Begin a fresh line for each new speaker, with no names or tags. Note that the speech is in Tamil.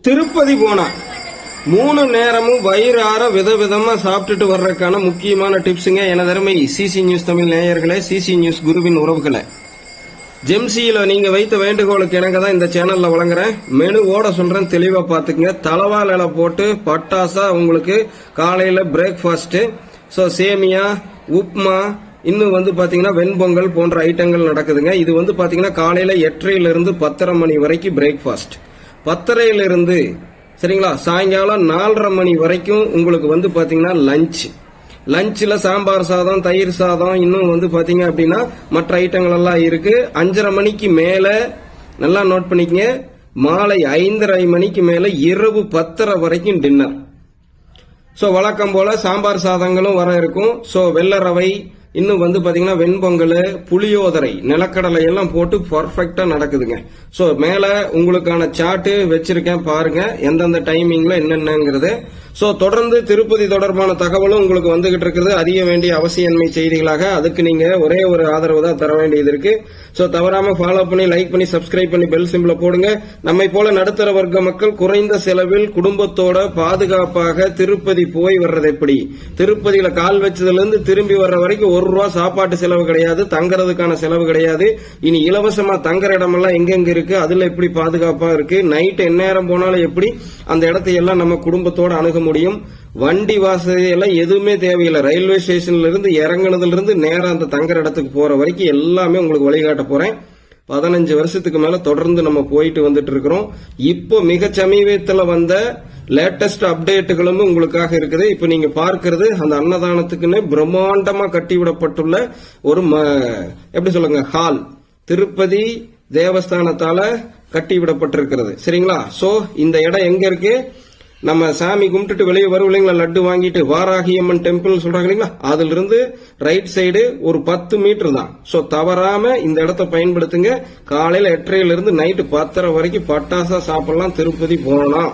திருப்பதி போனா 3 நேரமும் வயிறார விதவிதமா சாப்பிட்டுட்டு வர்றதுக்கான முக்கியமான டிப்ஸுங்க. எனதருமை சிசி நியூஸ் தமிழ் நேயர்களே, சிசி நியூஸ் குருவின் உறவுகளை, ஜெம்சியில நீங்க வைத்த வேண்டுகோளுக்கு எனக்கு தான் இந்த சேனல்ல வழங்குறேன். மெனுவோட சொல்றேன், தெளிவா பாத்துக்குங்க. தலவாழ இலை போட்டு பட்டாசா உங்களுக்கு காலையில பிரேக்ஃபாஸ்ட். சேமியா, உப்மா, இன்னும் பாத்தீங்கன்னா வெண்பொங்கல் போன்ற ஐட்டங்கள் நடக்குதுங்க. இது பாத்தீங்கன்னா காலையில 8:30 இருந்து 10:30 மணி வரைக்கும் பிரேக்ஃபாஸ்ட். 10:30 இருந்து சரிங்களா சாயங்காலம் 4:30 மணி வரைக்கும் உங்களுக்கு பாத்தீங்கன்னா லஞ்ச்ல சாம்பார் சாதம், தயிர் சாதம், இன்னும் பாத்தீங்க அப்படின்னா மற்ற ஐட்டங்கள் எல்லாம் இருக்கு. 5:30 மணிக்கு மேல நல்லா நோட் பண்ணிக்கங்க, மாலை 5:30 மணிக்கு மேல இரவு 10:30 வரைக்கும் டின்னர். வழக்கம் போல சாம்பார் சாதங்களும் வர இருக்கும். வெள்ளை ரவை, இன்னும் பாத்தீங்கன்னா வெண்பொங்கல், புளியோதரை, நிலக்கடலை எல்லாம் போட்டு பர்ஃபெக்டா நடக்குதுங்க. மேல உங்களுக்கான சார்ட் வச்சிருக்கேன், பாருங்க எந்தெந்த டைமிங்ல என்னென்னங்கிறது. தொடர்ந்து திருப்பதி தொடர்பான தகவலும் உங்களுக்கு வந்துகிட்டு இருக்குது. அறிய வேண்டிய அவசியன்மை செய்திகளாக. அதுக்கு நீங்க ஒரே ஒரு ஆதரவு தான் தர வேண்டியது இருக்கு. தவறாம ஃபாலோ பண்ணி, லைக் பண்ணி, சப்ஸ்கிரைப் பண்ணி, பெல் சிம்பிள போடுங்க. நம்மை போல நடுத்தர வர்க்க மக்கள் குறைந்த செலவில் குடும்பத்தோட பாதுகாப்பாக திருப்பதி போய் வர்றது எப்படி, திருப்பதியில கால் வச்சதுல இருந்து திரும்பி வர்ற வரைக்கும் ₹1 சாப்பாட்டு செலவு கிடையாது, தங்கறதுக்கான செலவு கிடையாது. இனி இலவசமா தங்குற இடமெல்லாம் எங்கெங்க இருக்கு, அதுல எப்படி பாதுகாப்பா இருக்கு, நைட் எந்நேரம் போனாலும் எப்படி அந்த இடத்தையெல்லாம் நம்ம குடும்பத்தோட அணுக முடியும். வண்டி வசதி எல்லாம் எதுவுமே தேவையில்லை. ரயில்வே ஸ்டேஷன்ல இருந்து இறங்குனதுல இருந்து நேரம் அந்த தங்குற இடத்துக்கு போற வரைக்கும் எல்லாமே உங்களுக்கு வழிகாட்ட போறேன். 15 வருஷத்துக்கு மேல தொடர்ந்து நம்ம போயிட்டு வந்துட்டு இருக்கிறோம். இப்போ மிக சமீபத்தில் வந்த லேட்டஸ்ட் அப்டேட்டுகளும் உங்களுக்காக இருக்குது. இப்ப நீங்க பார்க்கிறது அந்த அன்னதானத்துக்குன்னு பிரம்மாண்டமா கட்டிவிடப்பட்டுள்ள ஒரு எப்படி சொல்லுங்க ஹால், திருப்பதி தேவஸ்தானத்தால கட்டிவிடப்பட்டிருக்கிறது. சரிங்களா? இந்த இடம் எங்க இருக்கு? நம்ம சாமி கும்பிட்டுட்டு வெளியே வரும் இல்லைங்களா, லட்டு வாங்கிட்டு வாராகியம்மன் டெம்பிள் சொல்றாங்க இல்லைங்களா, அதுல இருந்து ரைட் சைடு ஒரு 10 மீட்டர் தான். தவறாம இந்த இடத்தை பயன்படுத்துங்க. காலையில 8:30 இருந்து நைட்டு 10:30 வரைக்கும் பட்டாசா சாப்பிடலாம் திருப்பதி போகலாம்.